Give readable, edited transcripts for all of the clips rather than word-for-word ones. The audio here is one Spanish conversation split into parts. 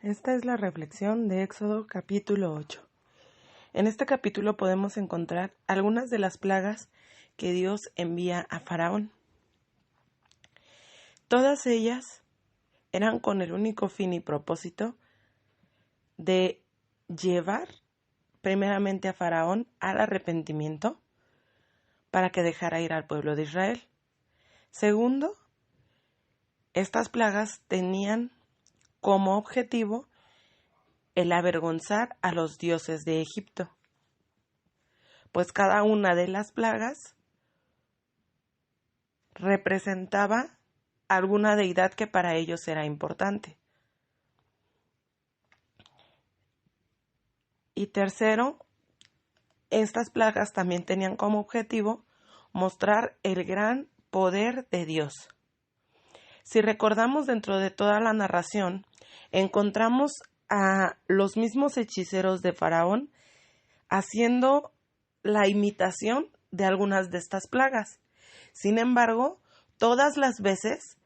Esta es la reflexión de Éxodo capítulo 8. En este capítulo podemos encontrar algunas de las plagas que Dios envía a Faraón. Todas ellas eran con el único fin y propósito de llevar primeramente a Faraón al arrepentimiento para que dejara ir al pueblo de Israel. Segundo, estas plagas tenían como objetivo el avergonzar a los dioses de Egipto, pues cada una de las plagas representaba alguna deidad que para ellos era importante. Y tercero, estas plagas también tenían como objetivo mostrar el gran poder de Dios. Si recordamos dentro de toda la narración, encontramos a los mismos hechiceros de Faraón haciendo la imitación de algunas de estas plagas. Sin embargo, todas las veces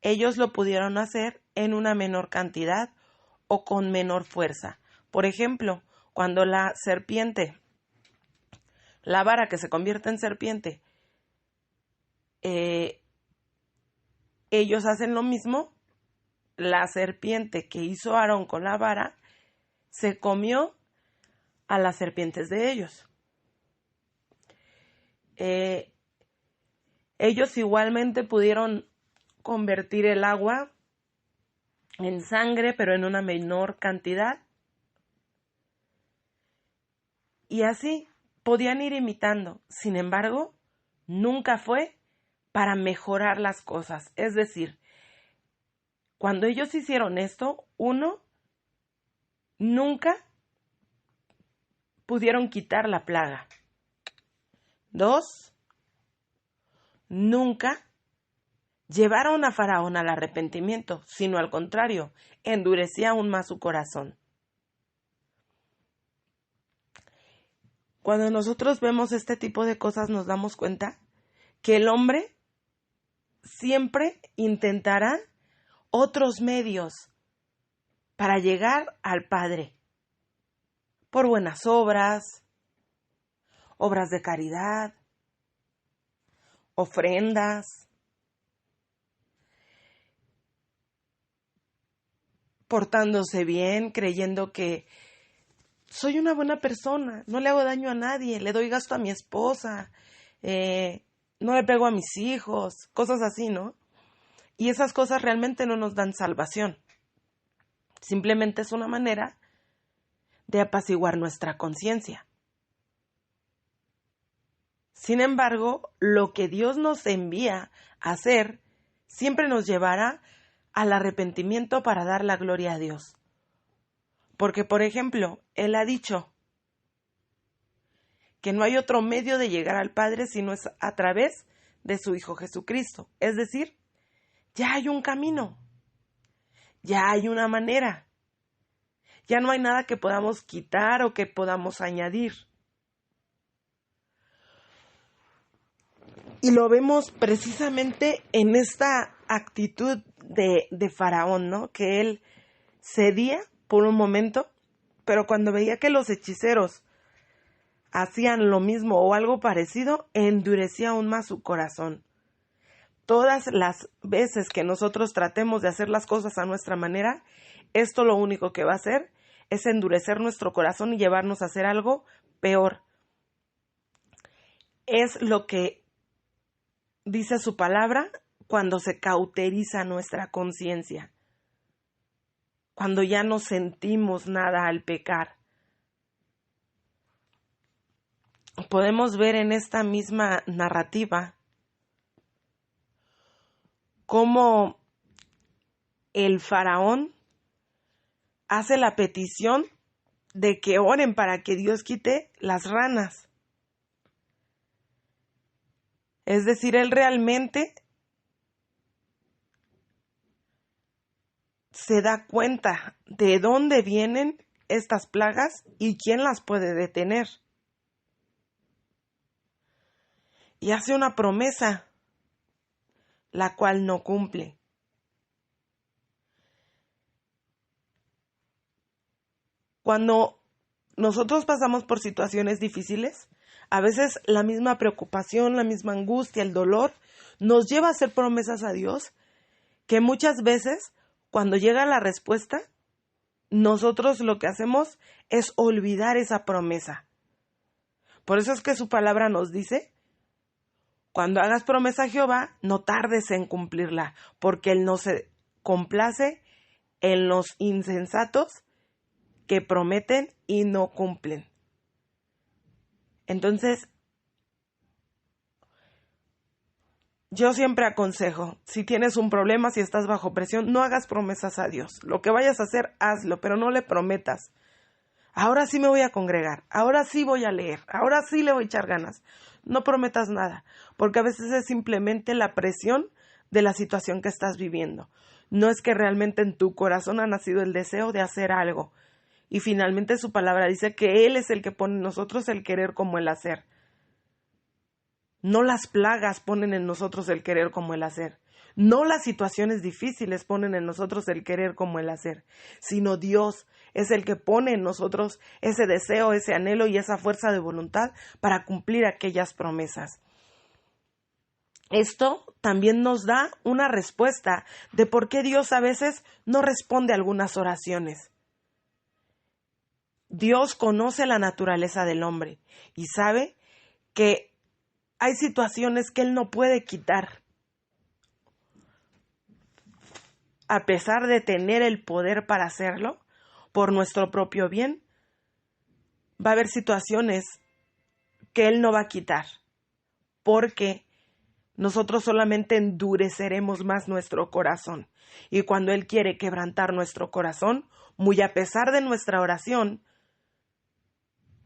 ellos lo pudieron hacer en una menor cantidad o con menor fuerza. Por ejemplo, cuando la serpiente, la vara que se convierte en serpiente, ellos hacen lo mismo. La serpiente que hizo Aarón con la vara se comió a las serpientes de ellos. Ellos igualmente pudieron convertir el agua en sangre, pero en una menor cantidad. Y así podían ir imitando. Sin embargo, nunca fue para mejorar las cosas. Es decir, cuando ellos hicieron esto, nunca pudieron quitar la plaga. 2, nunca llevaron a Faraón al arrepentimiento, sino al contrario, endurecía aún más su corazón. Cuando nosotros vemos este tipo de cosas nos damos cuenta que el hombre siempre intentará otros medios para llegar al Padre, por buenas obras, obras de caridad, ofrendas, portándose bien, creyendo que soy una buena persona, no le hago daño a nadie, le doy gasto a mi esposa, no le pego a mis hijos, cosas así, ¿no? Y esas cosas realmente no nos dan salvación. Simplemente es una manera de apaciguar nuestra conciencia. Sin embargo, lo que Dios nos envía a hacer siempre nos llevará al arrepentimiento para dar la gloria a Dios. Porque, por ejemplo, Él ha dicho que no hay otro medio de llegar al Padre sino es a través de su Hijo Jesucristo. Es decir, ya hay un camino, ya hay una manera, ya no hay nada que podamos quitar o que podamos añadir. Y lo vemos precisamente en esta actitud de Faraón, ¿no? Que él cedía por un momento, pero cuando veía que los hechiceros hacían lo mismo o algo parecido, endurecía aún más su corazón. Todas las veces que nosotros tratemos de hacer las cosas a nuestra manera, esto lo único que va a hacer es endurecer nuestro corazón y llevarnos a hacer algo peor. Es lo que dice su palabra cuando se cauteriza nuestra conciencia, cuando ya no sentimos nada al pecar. Podemos ver en esta misma narrativa cómo el faraón hace la petición de que oren para que Dios quite las ranas. Es decir, él realmente se da cuenta de dónde vienen estas plagas y quién las puede detener. Y hace una promesa, la cual no cumple. Cuando nosotros pasamos por situaciones difíciles, a veces la misma preocupación, la misma angustia, el dolor, nos lleva a hacer promesas a Dios que muchas veces, cuando llega la respuesta, nosotros lo que hacemos es olvidar esa promesa. Por eso es que su palabra nos dice: cuando hagas promesa a Jehová, no tardes en cumplirla, porque Él no se complace en los insensatos que prometen y no cumplen. Entonces, yo siempre aconsejo, si tienes un problema, si estás bajo presión, no hagas promesas a Dios. Lo que vayas a hacer, hazlo, pero no le prometas: ahora sí me voy a congregar, ahora sí voy a leer, ahora sí le voy a echar ganas. No prometas nada, porque a veces es simplemente la presión de la situación que estás viviendo. No es que realmente en tu corazón ha nacido el deseo de hacer algo. Y finalmente su palabra dice que Él es el que pone en nosotros el querer como el hacer. No las plagas ponen en nosotros el querer como el hacer. No las situaciones difíciles ponen en nosotros el querer como el hacer, sino Dios es el que pone en nosotros ese deseo, ese anhelo y esa fuerza de voluntad para cumplir aquellas promesas. Esto también nos da una respuesta de por qué Dios a veces no responde a algunas oraciones. Dios conoce la naturaleza del hombre y sabe que hay situaciones que Él no puede quitar. A pesar de tener el poder para hacerlo, por nuestro propio bien, va a haber situaciones que Él no va a quitar, porque nosotros solamente endureceremos más nuestro corazón. Y cuando Él quiere quebrantar nuestro corazón, muy a pesar de nuestra oración,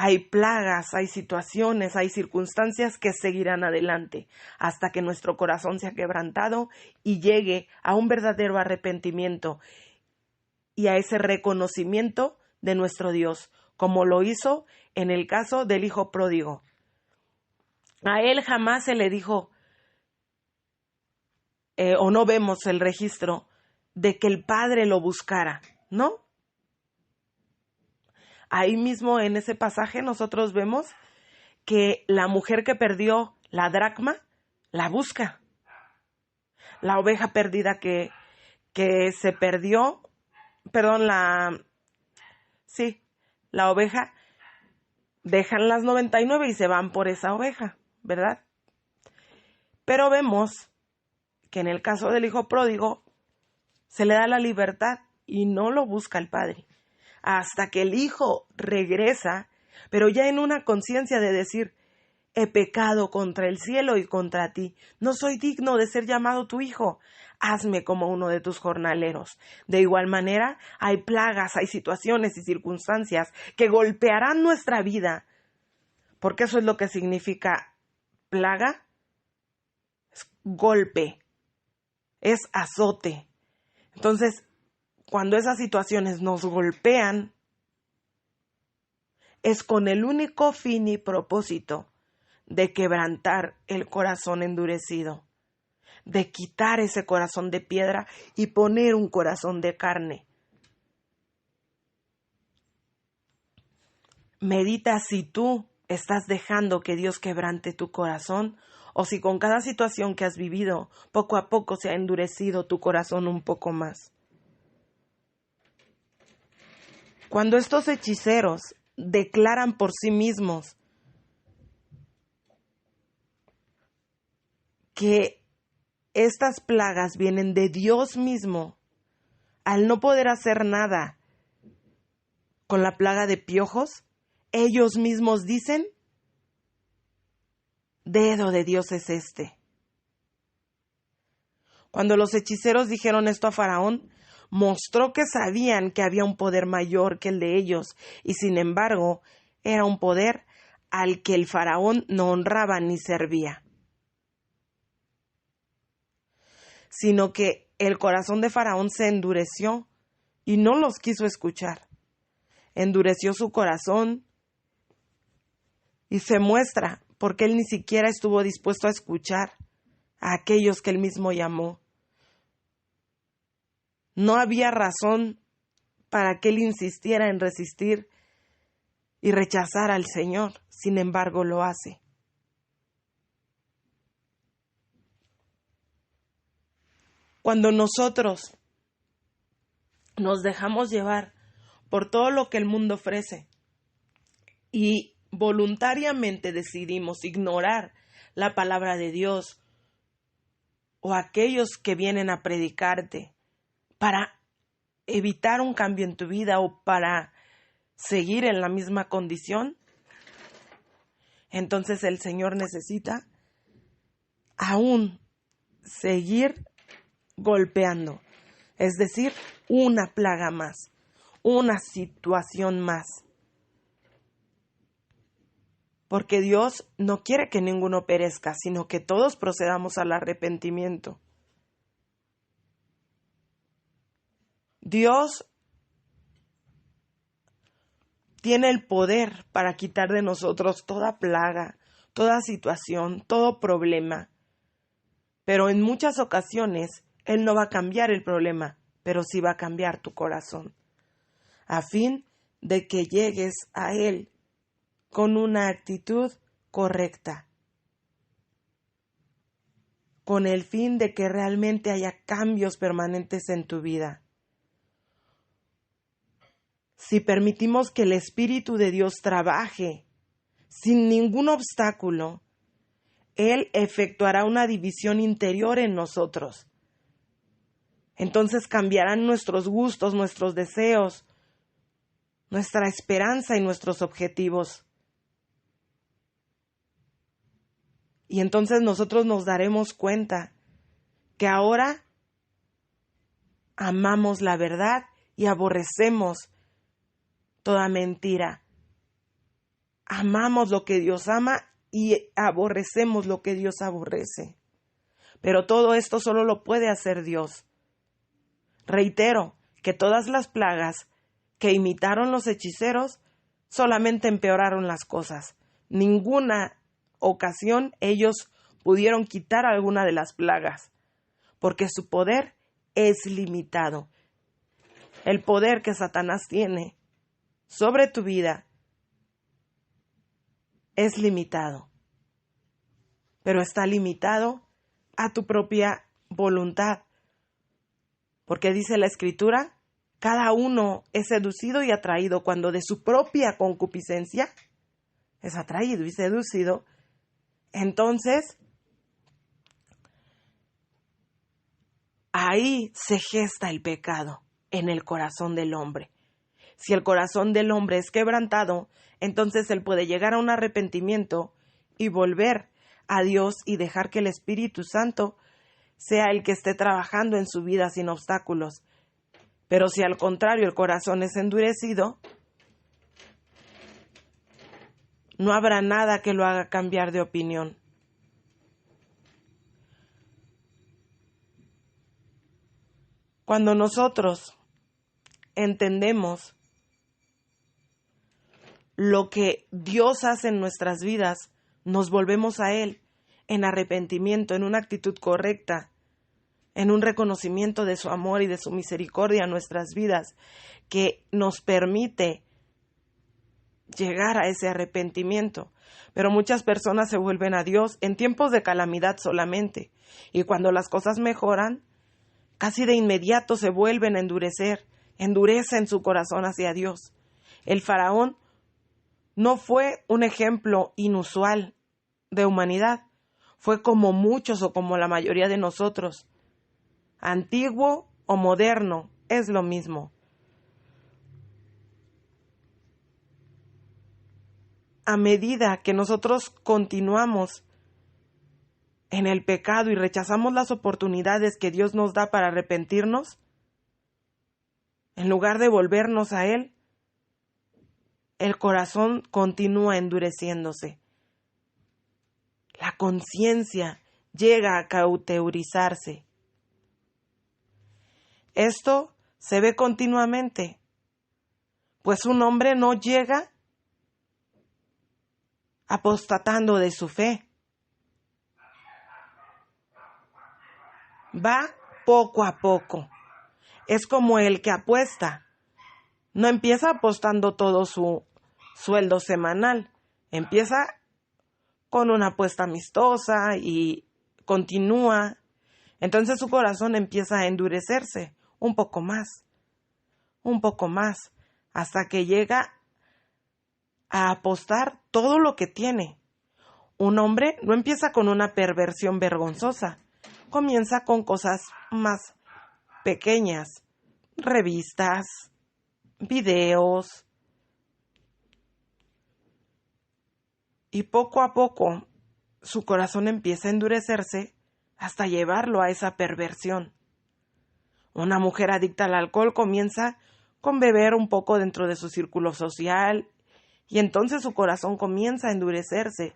hay plagas, hay situaciones, hay circunstancias que seguirán adelante hasta que nuestro corazón sea quebrantado y llegue a un verdadero arrepentimiento y a ese reconocimiento de nuestro Dios, como lo hizo en el caso del hijo pródigo. A él jamás se le dijo, o no vemos el registro de que el padre lo buscara, ¿no? Ahí mismo en ese pasaje nosotros vemos que la mujer que perdió la dracma la busca. La oveja perdida que se perdió, perdón, la oveja, dejan las 99 y se van por esa oveja, ¿verdad? Pero vemos que en el caso del hijo pródigo se le da la libertad y no lo busca el padre. Hasta que el hijo regresa, pero ya en una conciencia de decir: he pecado contra el cielo y contra ti, no soy digno de ser llamado tu hijo, hazme como uno de tus jornaleros. De igual manera, hay plagas, hay situaciones y circunstancias que golpearán nuestra vida, porque eso es lo que significa plaga, es golpe, es azote. Entonces, cuando esas situaciones nos golpean, es con el único fin y propósito de quebrantar el corazón endurecido, de quitar ese corazón de piedra y poner un corazón de carne. Medita si tú estás dejando que Dios quebrante tu corazón o si con cada situación que has vivido, poco a poco se ha endurecido tu corazón un poco más. Cuando estos hechiceros declaran por sí mismos que estas plagas vienen de Dios mismo, al no poder hacer nada con la plaga de piojos, ellos mismos dicen: dedo de Dios es este. Cuando los hechiceros dijeron esto a Faraón, mostró que sabían que había un poder mayor que el de ellos, y sin embargo, era un poder al que el Faraón no honraba ni servía, sino que el corazón de Faraón se endureció y no los quiso escuchar. Endureció su corazón y se muestra porque él ni siquiera estuvo dispuesto a escuchar a aquellos que él mismo llamó. No había razón para que él insistiera en resistir y rechazar al Señor, sin embargo lo hace. Cuando nosotros nos dejamos llevar por todo lo que el mundo ofrece y voluntariamente decidimos ignorar la palabra de Dios o aquellos que vienen a predicarte para evitar un cambio en tu vida o para seguir en la misma condición, entonces el Señor necesita aún seguir golpeando, es decir, una plaga más, una situación más. Porque Dios no quiere que ninguno perezca, sino que todos procedamos al arrepentimiento. Dios tiene el poder para quitar de nosotros toda plaga, toda situación, todo problema. Pero en muchas ocasiones Él no va a cambiar el problema, pero sí va a cambiar tu corazón, a fin de que llegues a Él con una actitud correcta, con el fin de que realmente haya cambios permanentes en tu vida. Si permitimos que el Espíritu de Dios trabaje sin ningún obstáculo, Él efectuará una división interior en nosotros. Entonces cambiarán nuestros gustos, nuestros deseos, nuestra esperanza y nuestros objetivos. Y entonces nosotros nos daremos cuenta que ahora amamos la verdad y aborrecemos toda mentira. Amamos lo que Dios ama y aborrecemos lo que Dios aborrece. Pero todo esto solo lo puede hacer Dios. Reitero que todas las plagas que imitaron los hechiceros solamente empeoraron las cosas. Ninguna ocasión ellos pudieron quitar alguna de las plagas, porque su poder es limitado. El poder que Satanás tiene sobre tu vida es limitado, pero está limitado a tu propia voluntad, porque dice la Escritura, cada uno es seducido y atraído cuando de su propia concupiscencia es atraído y seducido. Entonces, ahí se gesta el pecado en el corazón del hombre. Si el corazón del hombre es quebrantado, entonces él puede llegar a un arrepentimiento y volver a Dios y dejar que el Espíritu Santo sea el que esté trabajando en su vida sin obstáculos. Pero si al contrario el corazón es endurecido, no habrá nada que lo haga cambiar de opinión. Cuando nosotros entendemos lo que Dios hace en nuestras vidas, nos volvemos a Él en arrepentimiento, en una actitud correcta, en un reconocimiento de su amor y de su misericordia en nuestras vidas, que nos permite llegar a ese arrepentimiento. Pero muchas personas se vuelven a Dios en tiempos de calamidad solamente, y cuando las cosas mejoran, casi de inmediato se vuelven a endurecen su corazón hacia Dios. El faraón no fue un ejemplo inusual de humanidad, fue como muchos o como la mayoría de nosotros. Antiguo o moderno es lo mismo. A medida que nosotros continuamos en el pecado y rechazamos las oportunidades que Dios nos da para arrepentirnos, en lugar de volvernos a Él, el corazón continúa endureciéndose. La conciencia llega a cauterizarse. Esto se ve continuamente, pues un hombre no llega apostatando de su fe. Va poco a poco. Es como el que apuesta. No empieza apostando todo su sueldo semanal. Empieza con una apuesta amistosa y continúa. Entonces su corazón empieza a endurecerse un poco más, hasta que llega a apostar todo lo que tiene. Un hombre no empieza con una perversión vergonzosa, comienza con cosas más pequeñas, revistas, videos, y poco a poco su corazón empieza a endurecerse hasta llevarlo a esa perversión. Una mujer adicta al alcohol comienza con beber un poco dentro de su círculo social y entonces su corazón comienza a endurecerse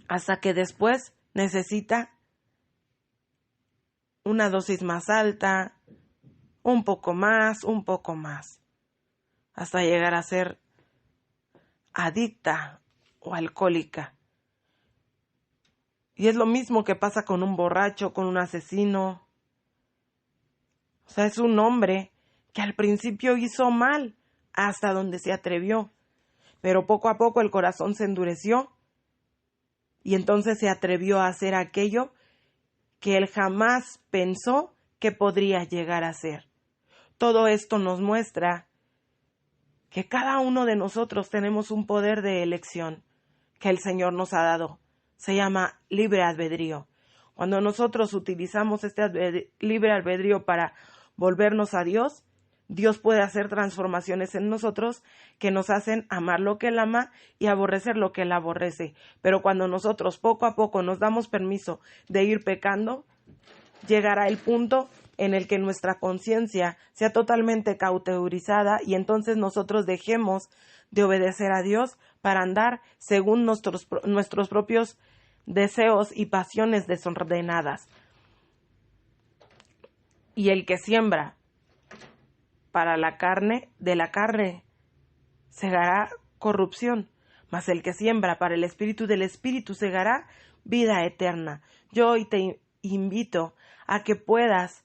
hasta que después necesita una dosis más alta, un poco más, hasta llegar a ser adicta o alcohólica. Y es lo mismo que pasa con un borracho, con un asesino. O sea, es un hombre que al principio hizo mal hasta donde se atrevió, pero poco a poco el corazón se endureció y entonces se atrevió a hacer aquello que él jamás pensó que podría llegar a ser. Todo esto nos muestra que cada uno de nosotros tenemos un poder de elección que el Señor nos ha dado. Se llama libre albedrío. Cuando nosotros utilizamos este libre albedrío para volvernos a Dios, Dios puede hacer transformaciones en nosotros que nos hacen amar lo que Él ama y aborrecer lo que Él aborrece. Pero cuando nosotros poco a poco nos damos permiso de ir pecando, llegará el punto en el que nuestra conciencia sea totalmente cauterizada y entonces nosotros dejemos de obedecer a Dios para andar según nuestros propios deseos y pasiones desordenadas. Y el que siembra para la carne, de la carne segará corrupción, mas el que siembra para el espíritu, del espíritu segará vida eterna. Yo hoy te invito a que puedas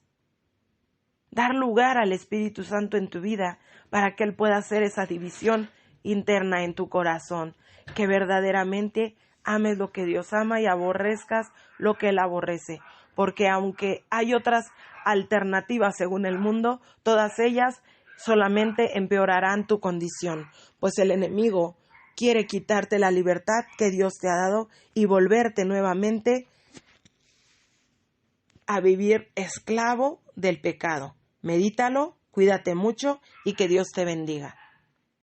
dar lugar al Espíritu Santo en tu vida para que Él pueda hacer esa división interna en tu corazón, que verdaderamente ames lo que Dios ama y aborrezcas lo que Él aborrece, porque aunque hay otras alternativas según el mundo, todas ellas solamente empeorarán tu condición, pues el enemigo quiere quitarte la libertad que Dios te ha dado y volverte nuevamente a vivir esclavo del pecado. Medítalo, cuídate mucho y que Dios te bendiga.